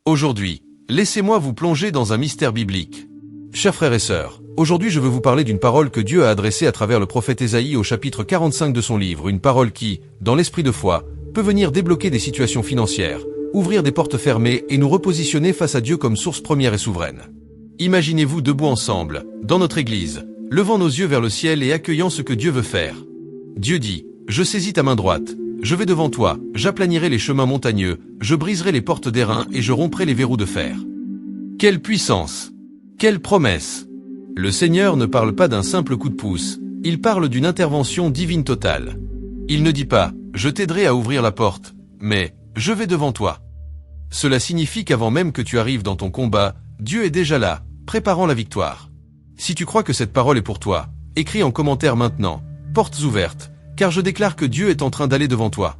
Aujourd'hui, laissez-moi vous plonger dans un mystère biblique. Chers frères et sœurs, aujourd'hui je veux vous parler d'une parole que Dieu a adressée à travers le prophète Ésaïe au chapitre 45 de son livre, une parole qui, dans l'esprit de foi, peut venir débloquer des situations financières, ouvrir des portes fermées et nous repositionner face à Dieu comme source première et souveraine. Imaginez-vous debout ensemble, dans notre église, levant nos yeux vers le ciel et accueillant ce que Dieu veut faire. Dieu dit, « Je saisis ta main droite, je vais devant toi, j'aplanirai les chemins montagneux, je briserai les portes d'airain et je romprai les verrous de fer. » Quelle puissance! Quelle promesse! Le Seigneur ne parle pas d'un simple coup de pouce, il parle d'une intervention divine totale. Il ne dit pas « Je t'aiderai à ouvrir la porte », mais « Je vais devant toi ». Cela signifie qu'avant même que tu arrives dans ton combat, Dieu est déjà là, préparant la victoire. Si tu crois que cette parole est pour toi, écris en commentaire maintenant, portes ouvertes, car je déclare que Dieu est en train d'aller devant toi.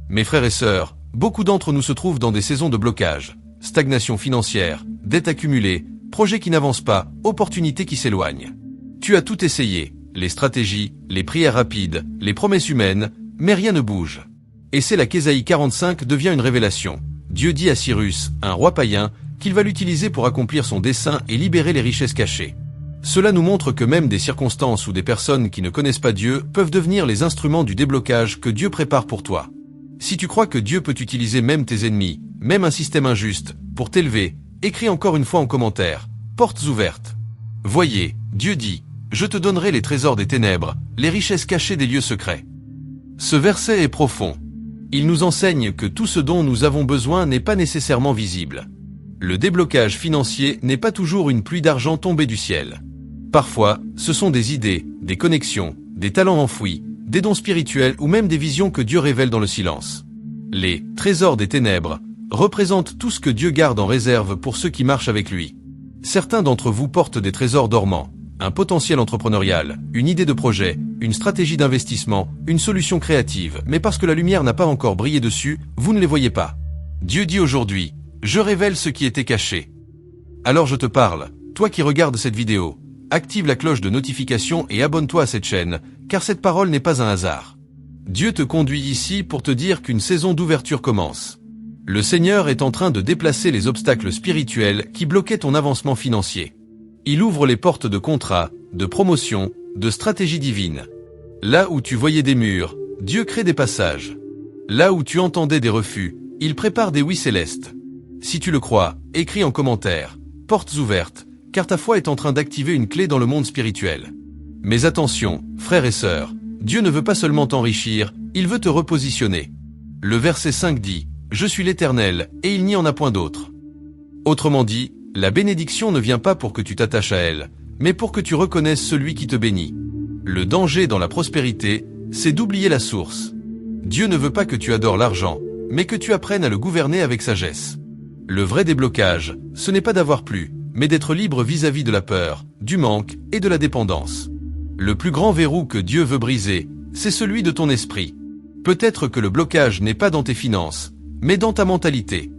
Mes frères et sœurs, beaucoup d'entre nous se trouvent dans des saisons de blocage, stagnation financière, dettes accumulées, projets qui n'avancent pas, opportunités qui s'éloignent. Tu as tout essayé, les stratégies, les prières rapides, les promesses humaines, mais rien ne bouge. Et c'est là qu'Ésaïe 45 devient une révélation. Dieu dit à Cyrus, un roi païen, qu'il va l'utiliser pour accomplir son dessein et libérer les richesses cachées. Cela nous montre que même des circonstances ou des personnes qui ne connaissent pas Dieu peuvent devenir les instruments du déblocage que Dieu prépare pour toi. Si tu crois que Dieu peut utiliser même tes ennemis, même un système injuste, pour t'élever, écris encore une fois en commentaire, portes ouvertes. Voyez, Dieu dit, « Je te donnerai les trésors des ténèbres, les richesses cachées des lieux secrets. » Ce verset est profond. Il nous enseigne que tout ce dont nous avons besoin n'est pas nécessairement visible. Le déblocage financier n'est pas toujours une pluie d'argent tombée du ciel. Parfois, ce sont des idées, des connexions, des talents enfouis, des dons spirituels ou même des visions que Dieu révèle dans le silence. Les « trésors des ténèbres » représentent tout ce que Dieu garde en réserve pour ceux qui marchent avec lui. Certains d'entre vous portent des trésors dormants, un potentiel entrepreneurial, une idée de projet, une stratégie d'investissement, une solution créative, mais parce que la lumière n'a pas encore brillé dessus, vous ne les voyez pas. Dieu dit aujourd'hui, « Je révèle ce qui était caché. » Alors je te parle, toi qui regardes cette vidéo, active la cloche de notification et abonne-toi à cette chaîne, car cette parole n'est pas un hasard. Dieu te conduit ici pour te dire qu'une saison d'ouverture commence. Le Seigneur est en train de déplacer les obstacles spirituels qui bloquaient ton avancement financier. Il ouvre les portes de contrats, de promotions, de stratégies divines. Là où tu voyais des murs, Dieu crée des passages. Là où tu entendais des refus, il prépare des oui célestes. Si tu le crois, écris en commentaire, portes ouvertes, car ta foi est en train d'activer une clé dans le monde spirituel. Mais attention, frères et sœurs, Dieu ne veut pas seulement t'enrichir, il veut te repositionner. Le verset 5 dit, « Je suis l'Éternel, et il n'y en a point d'autre. » Autrement dit, la bénédiction ne vient pas pour que tu t'attaches à elle, mais pour que tu reconnaisses celui qui te bénit. Le danger dans la prospérité, c'est d'oublier la source. Dieu ne veut pas que tu adores l'argent, mais que tu apprennes à le gouverner avec sagesse. Le vrai déblocage, ce n'est pas d'avoir plus, mais d'être libre vis-à-vis de la peur, du manque et de la dépendance. Le plus grand verrou que Dieu veut briser, c'est celui de ton esprit. Peut-être que le blocage n'est pas dans tes finances, mais dans ta mentalité.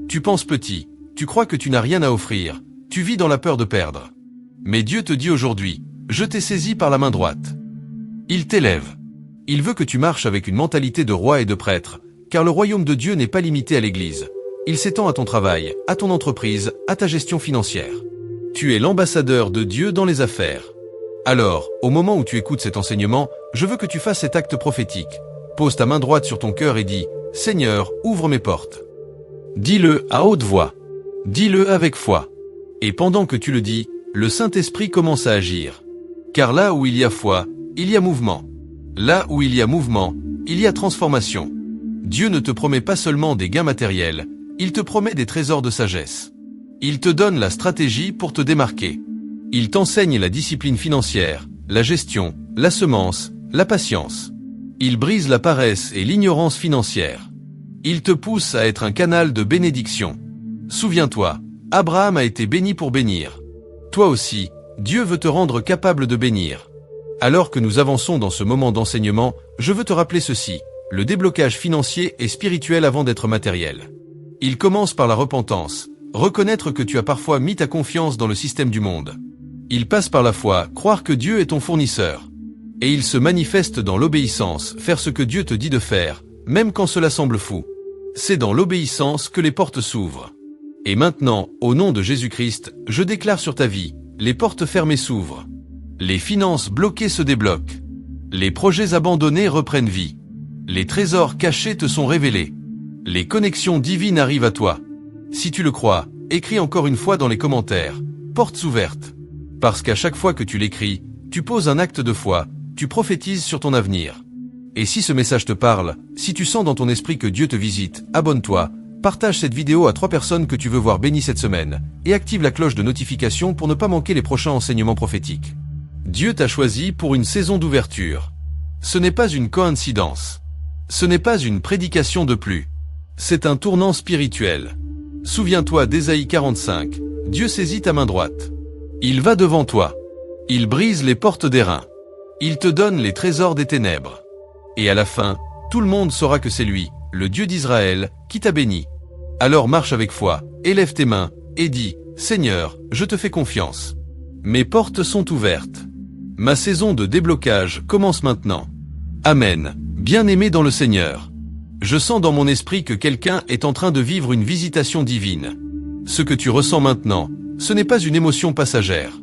Tu penses petit, tu crois que tu n'as rien à offrir, tu vis dans la peur de perdre. Mais Dieu te dit aujourd'hui, je t'ai saisi par la main droite. Il t'élève. Il veut que tu marches avec une mentalité de roi et de prêtre, car le royaume de Dieu n'est pas limité à l'Église. Il s'étend à ton travail, à ton entreprise, à ta gestion financière. Tu es l'ambassadeur de Dieu dans les affaires. Alors, au moment où tu écoutes cet enseignement, je veux que tu fasses cet acte prophétique. Pose ta main droite sur ton cœur et dis, « Seigneur, ouvre mes portes. » Dis-le à haute voix. Dis-le avec foi. Et pendant que tu le dis, le Saint-Esprit commence à agir. Car là où il y a foi, il y a mouvement. Là où il y a mouvement, il y a transformation. Dieu ne te promet pas seulement des gains matériels, il te promet des trésors de sagesse. Il te donne la stratégie pour te démarquer. Il t'enseigne la discipline financière, la gestion, la semence, la patience. Il brise la paresse et l'ignorance financière. Il te pousse à être un canal de bénédiction. Souviens-toi, Abraham a été béni pour bénir. Toi aussi, Dieu veut te rendre capable de bénir. Alors que nous avançons dans ce moment d'enseignement, je veux te rappeler ceci, le déblocage financier est spirituel avant d'être matériel. Il commence par la repentance, reconnaître que tu as parfois mis ta confiance dans le système du monde. Il passe par la foi, croire que Dieu est ton fournisseur. Et il se manifeste dans l'obéissance, faire ce que Dieu te dit de faire, même quand cela semble fou. C'est dans l'obéissance que les portes s'ouvrent. Et maintenant, au nom de Jésus-Christ, je déclare sur ta vie, les portes fermées s'ouvrent. Les finances bloquées se débloquent. Les projets abandonnés reprennent vie. Les trésors cachés te sont révélés. Les connexions divines arrivent à toi. Si tu le crois, écris encore une fois dans les commentaires, portes ouvertes. Parce qu'à chaque fois que tu l'écris, tu poses un acte de foi, tu prophétises sur ton avenir. Et si ce message te parle, si tu sens dans ton esprit que Dieu te visite, abonne-toi, partage cette vidéo à 3 personnes que tu veux voir bénies cette semaine, et active la cloche de notification pour ne pas manquer les prochains enseignements prophétiques. Dieu t'a choisi pour une saison d'ouverture. Ce n'est pas une coïncidence. Ce n'est pas une prédication de plus. C'est un tournant spirituel. Souviens-toi d'Ésaïe 45, Dieu saisit ta main droite. Il va devant toi. Il brise les portes d'airain. Il te donne les trésors des ténèbres. Et à la fin, tout le monde saura que c'est lui, le Dieu d'Israël, qui t'a béni. Alors marche avec foi, élève tes mains, et dis, Seigneur, je te fais confiance. Mes portes sont ouvertes. Ma saison de déblocage commence maintenant. Amen, bien-aimé dans le Seigneur. Je sens dans mon esprit que quelqu'un est en train de vivre une visitation divine. Ce que tu ressens maintenant, ce n'est pas une émotion passagère.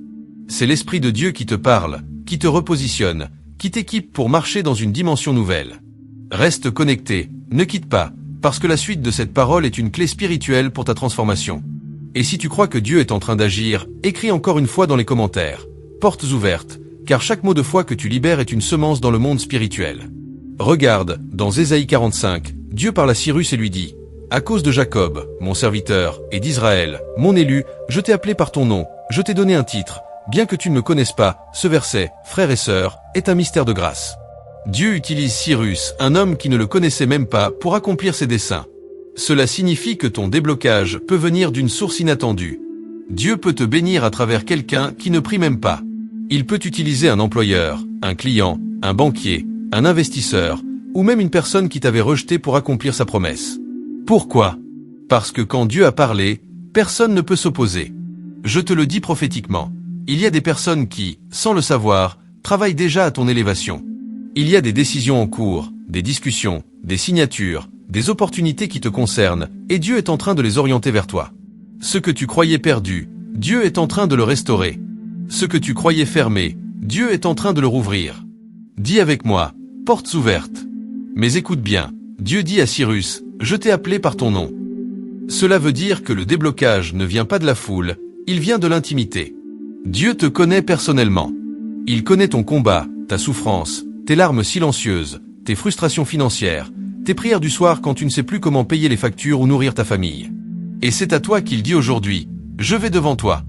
C'est l'Esprit de Dieu qui te parle, qui te repositionne, qui t'équipe pour marcher dans une dimension nouvelle. Reste connecté, ne quitte pas, parce que la suite de cette parole est une clé spirituelle pour ta transformation. Et si tu crois que Dieu est en train d'agir, écris encore une fois dans les commentaires. Portes ouvertes, car chaque mot de foi que tu libères est une semence dans le monde spirituel. Regarde, dans Ésaïe 45, Dieu parle à Cyrus et lui dit, « À cause de Jacob, mon serviteur, et d'Israël, mon élu, je t'ai appelé par ton nom, je t'ai donné un titre. Bien que tu ne me connaisses pas, ce verset, frères et sœurs, est un mystère de grâce. » Dieu utilise Cyrus, un homme qui ne le connaissait même pas, pour accomplir ses desseins. Cela signifie que ton déblocage peut venir d'une source inattendue. Dieu peut te bénir à travers quelqu'un qui ne prie même pas. Il peut utiliser un employeur, un client, un banquier, un investisseur, ou même une personne qui t'avait rejeté pour accomplir sa promesse. Pourquoi? Parce que quand Dieu a parlé, personne ne peut s'opposer. Je te le dis prophétiquement. Il y a des personnes qui, sans le savoir, travaillent déjà à ton élévation. Il y a des décisions en cours, des discussions, des signatures, des opportunités qui te concernent, et Dieu est en train de les orienter vers toi. Ce que tu croyais perdu, Dieu est en train de le restaurer. Ce que tu croyais fermé, Dieu est en train de le rouvrir. Dis avec moi, portes ouvertes. Mais écoute bien, Dieu dit à Cyrus, je t'ai appelé par ton nom. Cela veut dire que le déblocage ne vient pas de la foule, il vient de l'intimité. Dieu te connaît personnellement. Il connaît ton combat, ta souffrance, tes larmes silencieuses, tes frustrations financières, tes prières du soir quand tu ne sais plus comment payer les factures ou nourrir ta famille. Et c'est à toi qu'il dit aujourd'hui, je vais devant toi.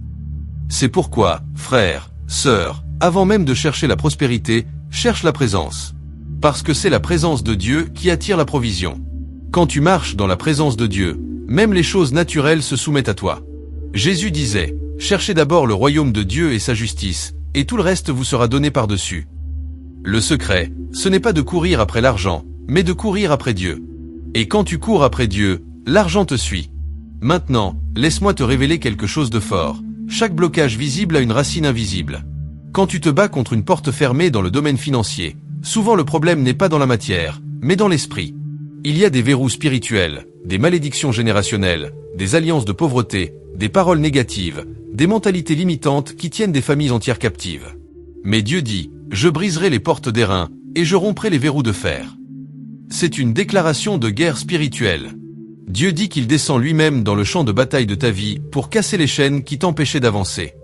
C'est pourquoi, frère, sœur, avant même de chercher la prospérité, cherche la présence. Parce que c'est la présence de Dieu qui attire la provision. Quand tu marches dans la présence de Dieu, même les choses naturelles se soumettent à toi. Jésus disait, cherchez d'abord le royaume de Dieu et sa justice, et tout le reste vous sera donné par-dessus. Le secret, ce n'est pas de courir après l'argent, mais de courir après Dieu. Et quand tu cours après Dieu, l'argent te suit. Maintenant, laisse-moi te révéler quelque chose de fort. Chaque blocage visible a une racine invisible. Quand tu te bats contre une porte fermée dans le domaine financier, souvent le problème n'est pas dans la matière, mais dans l'esprit. Il y a des verrous spirituels, des malédictions générationnelles, des alliances de pauvreté, des paroles négatives, des mentalités limitantes qui tiennent des familles entières captives. Mais Dieu dit, je briserai les portes d'airain, et je romprai les verrous de fer. C'est une déclaration de guerre spirituelle. Dieu dit qu'il descend lui-même dans le champ de bataille de ta vie pour casser les chaînes qui t'empêchaient d'avancer.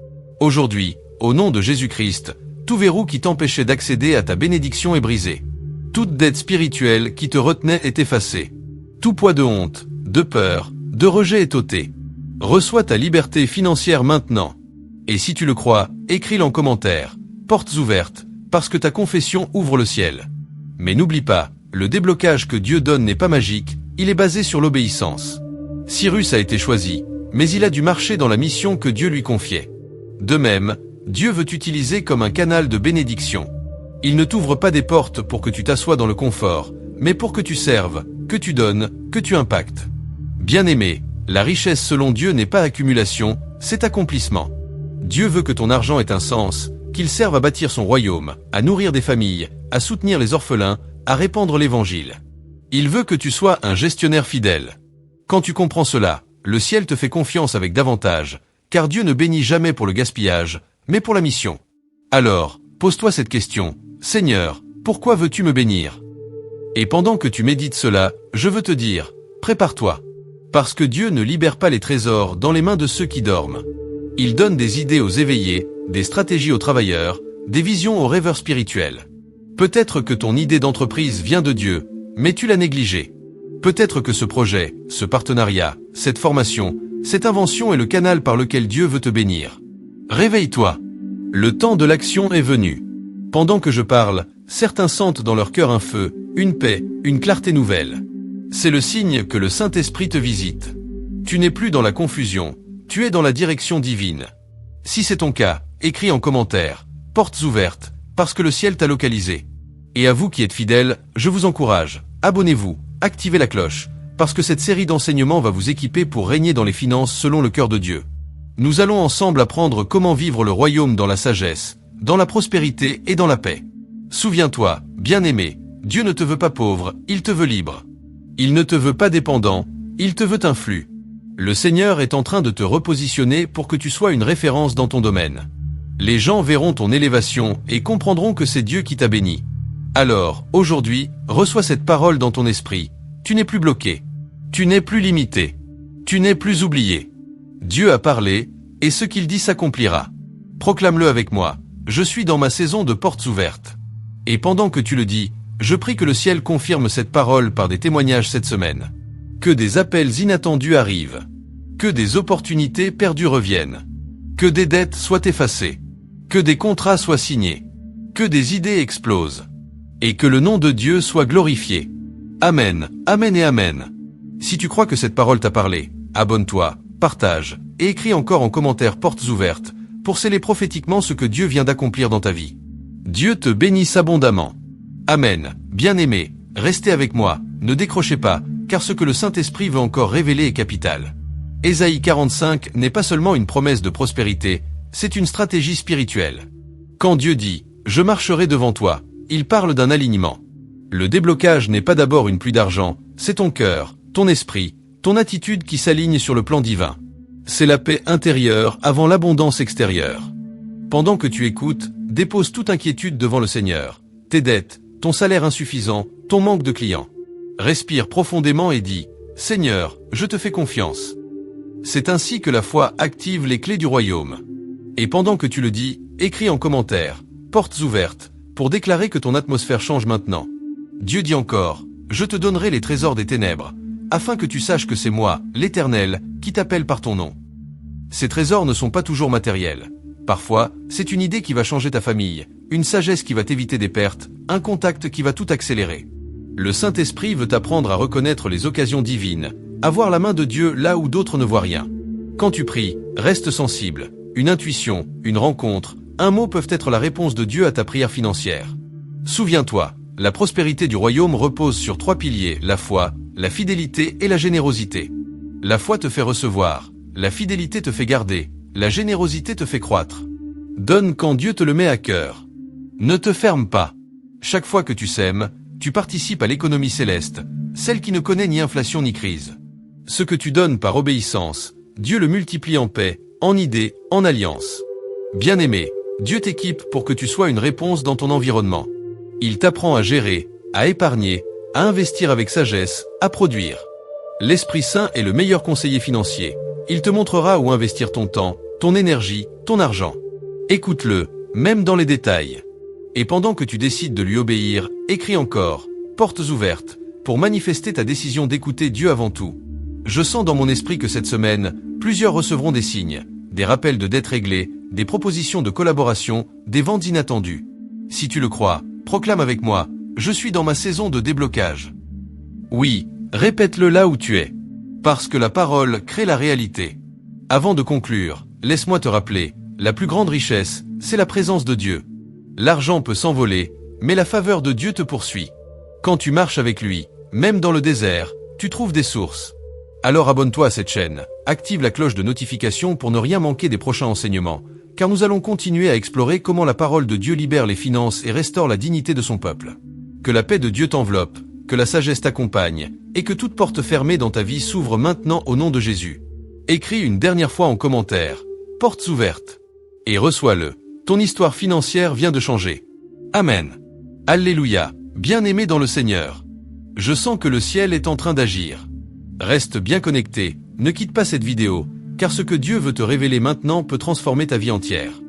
Aujourd'hui, au nom de Jésus-Christ, tout verrou qui t'empêchait d'accéder à ta bénédiction est brisé. Toute dette spirituelle qui te retenait est effacée. Tout poids de honte, de peur, de rejet est ôté. Reçois ta liberté financière maintenant. Et si tu le crois, écris-le en commentaire. Portes ouvertes, parce que ta confession ouvre le ciel. Mais n'oublie pas, le déblocage que Dieu donne n'est pas magique, il est basé sur l'obéissance. Cyrus a été choisi, mais il a dû marcher dans la mission que Dieu lui confiait. De même, Dieu veut t'utiliser comme un canal de bénédiction. Il ne t'ouvre pas des portes pour que tu t'assoies dans le confort, mais pour que tu serves, que tu donnes, que tu impactes. Bien-aimé, la richesse selon Dieu n'est pas accumulation, c'est accomplissement. Dieu veut que ton argent ait un sens, qu'il serve à bâtir son royaume, à nourrir des familles, à soutenir les orphelins, à répandre l'évangile. Il veut que tu sois un gestionnaire fidèle. Quand tu comprends cela, Le ciel te fait confiance avec davantage, car Dieu ne bénit jamais pour le gaspillage, mais pour la mission. Alors, pose-toi cette question, Seigneur, pourquoi veux-tu me bénir? Et pendant que tu médites cela, je veux te dire, prépare-toi. Parce que Dieu ne libère pas les trésors dans les mains de ceux qui dorment. Il donne des idées aux éveillés, des stratégies aux travailleurs, des visions aux rêveurs spirituels. Peut-être que ton idée d'entreprise vient de Dieu, mais tu l'as négligée. Peut-être que ce projet, ce partenariat, cette formation, cette invention est le canal par lequel Dieu veut te bénir. Réveille-toi. Le temps de l'action est venu. Pendant que je parle, certains sentent dans leur cœur un feu, une paix, une clarté nouvelle. C'est le signe que le Saint-Esprit te visite. Tu n'es plus dans la confusion, tu es dans la direction divine. Si c'est ton cas, écris en commentaire, portes ouvertes, parce que le ciel t'a localisé. Et à vous qui êtes fidèles, je vous encourage, abonnez-vous, activez la cloche, parce que cette série d'enseignements va vous équiper pour régner dans les finances selon le cœur de Dieu. Nous allons ensemble apprendre comment vivre le royaume dans la sagesse, dans la prospérité et dans la paix. Souviens-toi, bien-aimé, Dieu ne te veut pas pauvre, il te veut libre. Il ne te veut pas dépendant, il te veut un flux. Le Seigneur est en train de te repositionner pour que tu sois une référence dans ton domaine. Les gens verront ton élévation et comprendront que c'est Dieu qui t'a béni. Alors, aujourd'hui, reçois cette parole dans ton esprit. Tu n'es plus bloqué. Tu n'es plus limité. Tu n'es plus oublié. Dieu a parlé, et ce qu'il dit s'accomplira. Proclame-le avec moi. Je suis dans ma saison de portes ouvertes. Et pendant que tu le dis, je prie que le ciel confirme cette parole par des témoignages cette semaine. Que des appels inattendus arrivent. Que des opportunités perdues reviennent. Que des dettes soient effacées. Que des contrats soient signés. Que des idées explosent. Et que le nom de Dieu soit glorifié. Amen, amen et amen. Si tu crois que cette parole t'a parlé, abonne-toi, partage, et écris encore en commentaire portes ouvertes, pour sceller prophétiquement ce que Dieu vient d'accomplir dans ta vie. Dieu te bénisse abondamment. Amen, bien-aimé, restez avec moi, ne décrochez pas, car ce que le Saint-Esprit veut encore révéler est capital. Ésaïe 45 n'est pas seulement une promesse de prospérité, c'est une stratégie spirituelle. Quand Dieu dit « Je marcherai devant toi », il parle d'un alignement. Le déblocage n'est pas d'abord une pluie d'argent, c'est ton cœur, ton esprit, ton attitude qui s'aligne sur le plan divin. C'est la paix intérieure avant l'abondance extérieure. Pendant que tu écoutes, dépose toute inquiétude devant le Seigneur. Tes dettes, ton salaire insuffisant, ton manque de clients. Respire profondément et dis « Seigneur, je te fais confiance ». C'est ainsi que la foi active les clés du royaume. Et pendant que tu le dis, écris en commentaire, portes ouvertes, pour déclarer que ton atmosphère change maintenant. Dieu dit encore, je te donnerai les trésors des ténèbres, afin que tu saches que c'est moi, l'Éternel, qui t'appelle par ton nom. Ces trésors ne sont pas toujours matériels. Parfois, c'est une idée qui va changer ta famille, une sagesse qui va t'éviter des pertes, un contact qui va tout accélérer. Le Saint-Esprit veut t'apprendre à reconnaître les occasions divines, à voir la main de Dieu là où d'autres ne voient rien. Quand tu pries, reste sensible. Une intuition, une rencontre, un mot peuvent être la réponse de Dieu à ta prière financière. Souviens-toi, la prospérité du royaume repose sur 3 piliers, la foi, la fidélité et la générosité. La foi te fait recevoir, la fidélité te fait garder, la générosité te fait croître. Donne quand Dieu te le met à cœur. Ne te ferme pas. Chaque fois que tu sèmes, tu participes à l'économie céleste, celle qui ne connaît ni inflation ni crise. Ce que tu donnes par obéissance, Dieu le multiplie en paix, en idées, en alliance. Bien-aimé, Dieu t'équipe pour que tu sois une réponse dans ton environnement. Il t'apprend à gérer, à épargner, à investir avec sagesse, à produire. L'Esprit Saint est le meilleur conseiller financier. Il te montrera où investir ton temps, ton énergie, ton argent. Écoute-le, même dans les détails. Et pendant que tu décides de lui obéir, écris encore, portes ouvertes, pour manifester ta décision d'écouter Dieu avant tout. Je sens dans mon esprit que cette semaine, plusieurs recevront des signes, des rappels de dettes réglées, des propositions de collaboration, des ventes inattendues. Si tu le crois, proclame avec moi, je suis dans ma saison de déblocage. Oui, répète-le là où tu es. Parce que la parole crée la réalité. Avant de conclure, laisse-moi te rappeler, la plus grande richesse, c'est la présence de Dieu. L'argent peut s'envoler, mais la faveur de Dieu te poursuit. Quand tu marches avec lui, même dans le désert, tu trouves des sources. Alors abonne-toi à cette chaîne, active la cloche de notification pour ne rien manquer des prochains enseignements, car nous allons continuer à explorer comment la parole de Dieu libère les finances et restaure la dignité de son peuple. Que la paix de Dieu t'enveloppe, que la sagesse t'accompagne, et que toute porte fermée dans ta vie s'ouvre maintenant au nom de Jésus. Écris une dernière fois en commentaire, portes ouvertes. Et reçois-le. Ton histoire financière vient de changer. Amen. Alléluia, bien-aimé dans le Seigneur. Je sens que le ciel est en train d'agir. Reste bien connecté, ne quitte pas cette vidéo, car ce que Dieu veut te révéler maintenant peut transformer ta vie entière.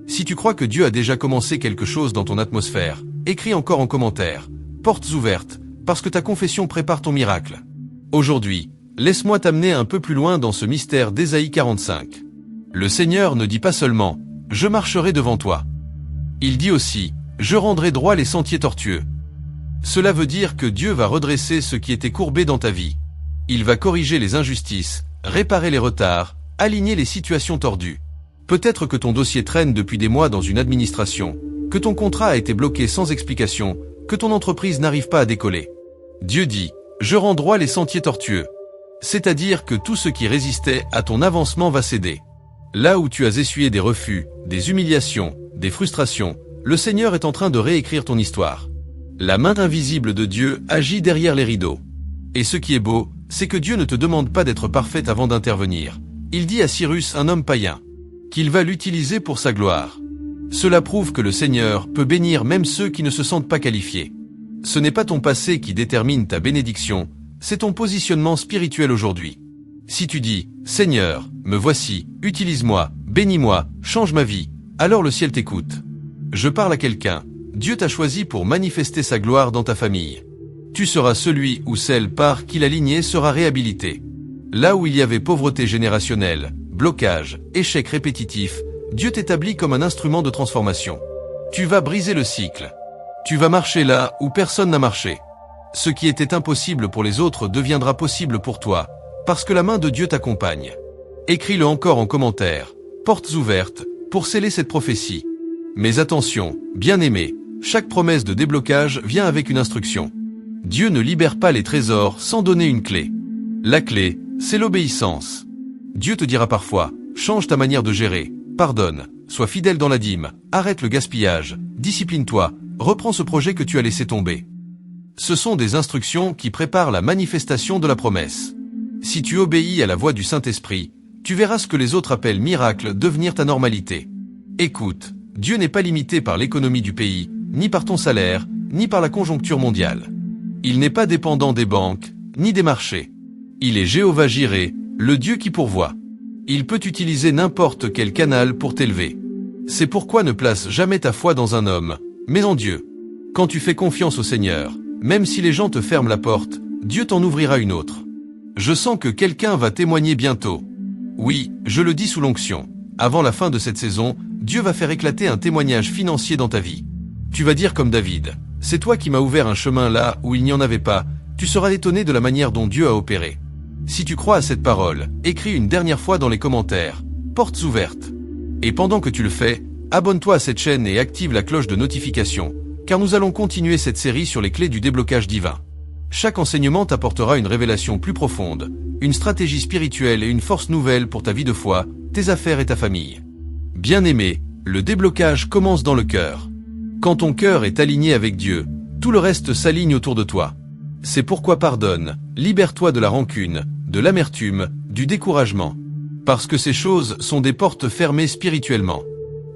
Si tu crois que Dieu a déjà commencé quelque chose dans ton atmosphère, écris encore en commentaire, portes ouvertes, parce que ta confession prépare ton miracle. Aujourd'hui, laisse-moi t'amener un peu plus loin dans ce mystère d'Ésaïe 45. Le Seigneur ne dit pas seulement « Je marcherai devant toi ». Il dit aussi « Je rendrai droit les sentiers tortueux ». Cela veut dire que Dieu va redresser ce qui était courbé dans ta vie. Il va corriger les injustices, réparer les retards, aligner les situations tordues. Peut-être que ton dossier traîne depuis des mois dans une administration, que ton contrat a été bloqué sans explication, que ton entreprise n'arrive pas à décoller. Dieu dit « Je rends droit les sentiers tortueux ». C'est-à-dire que tout ce qui résistait à ton avancement va céder. Là où tu as essuyé des refus, des humiliations, des frustrations, le Seigneur est en train de réécrire ton histoire. La main invisible de Dieu agit derrière les rideaux. Et ce qui est beau, c'est que Dieu ne te demande pas d'être parfaite avant d'intervenir. Il dit à Cyrus, un homme païen, qu'il va l'utiliser pour sa gloire. Cela prouve que le Seigneur peut bénir même ceux qui ne se sentent pas qualifiés. Ce n'est pas ton passé qui détermine ta bénédiction, c'est ton positionnement spirituel aujourd'hui. Si tu dis « Seigneur, me voici, utilise-moi, bénis-moi, change ma vie », alors le ciel t'écoute. Je parle à quelqu'un, Dieu t'a choisi pour manifester sa gloire dans ta famille. Tu seras celui ou celle par qui la lignée sera réhabilitée. Là où il y avait pauvreté générationnelle, blocage, échec répétitif, Dieu t'établit comme un instrument de transformation. Tu vas briser le cycle. Tu vas marcher là où personne n'a marché. Ce qui était impossible pour les autres deviendra possible pour toi, parce que la main de Dieu t'accompagne. Écris-le encore en commentaire, portes ouvertes, pour sceller cette prophétie. Mais attention, bien-aimé, chaque promesse de déblocage vient avec une instruction. Dieu ne libère pas les trésors sans donner une clé. La clé, c'est l'obéissance. Dieu te dira parfois, change ta manière de gérer, pardonne, sois fidèle dans la dîme, arrête le gaspillage, discipline-toi, reprends ce projet que tu as laissé tomber. Ce sont des instructions qui préparent la manifestation de la promesse. Si tu obéis à la voix du Saint-Esprit, tu verras ce que les autres appellent miracle devenir ta normalité. Écoute, Dieu n'est pas limité par l'économie du pays, ni par ton salaire, ni par la conjoncture mondiale. Il n'est pas dépendant des banques, ni des marchés. Il est Jéhovah Jireh, le Dieu qui pourvoit. Il peut utiliser n'importe quel canal pour t'élever. C'est pourquoi ne place jamais ta foi dans un homme, mais en Dieu. Quand tu fais confiance au Seigneur, même si les gens te ferment la porte, Dieu t'en ouvrira une autre. Je sens que quelqu'un va témoigner bientôt. Oui, je le dis sous l'onction. Avant la fin de cette saison, Dieu va faire éclater un témoignage financier dans ta vie. Tu vas dire comme David, « C'est toi qui m'as ouvert un chemin là où il n'y en avait pas », tu seras étonné de la manière dont Dieu a opéré. Si tu crois à cette parole, écris une dernière fois dans les commentaires, portes ouvertes. Et pendant que tu le fais, abonne-toi à cette chaîne et active la cloche de notification, car nous allons continuer cette série sur les clés du déblocage divin. Chaque enseignement t'apportera une révélation plus profonde, une stratégie spirituelle et une force nouvelle pour ta vie de foi, tes affaires et ta famille. Bien-aimé, le déblocage commence dans le cœur. Quand ton cœur est aligné avec Dieu, tout le reste s'aligne autour de toi. C'est pourquoi pardonne, libère-toi de la rancune, de l'amertume, du découragement. Parce que ces choses sont des portes fermées spirituellement.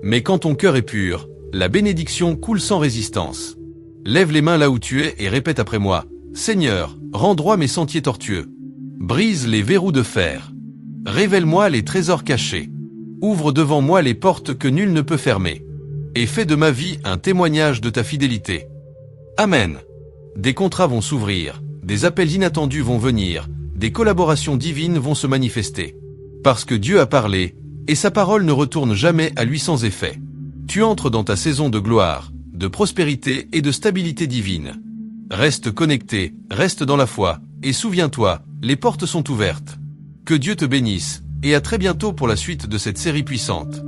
Mais quand ton cœur est pur, la bénédiction coule sans résistance. Lève les mains là où tu es et répète après moi, « Seigneur, rends droit mes sentiers tortueux. Brise les verrous de fer. Révèle-moi les trésors cachés. Ouvre devant moi les portes que nul ne peut fermer. Et fais de ma vie un témoignage de ta fidélité. » Amen. Des contrats vont s'ouvrir, des appels inattendus vont venir, des collaborations divines vont se manifester. Parce que Dieu a parlé, et sa parole ne retourne jamais à lui sans effet. Tu entres dans ta saison de gloire, de prospérité et de stabilité divine. Reste connecté, reste dans la foi, et souviens-toi, les portes sont ouvertes. Que Dieu te bénisse, et à très bientôt pour la suite de cette série puissante.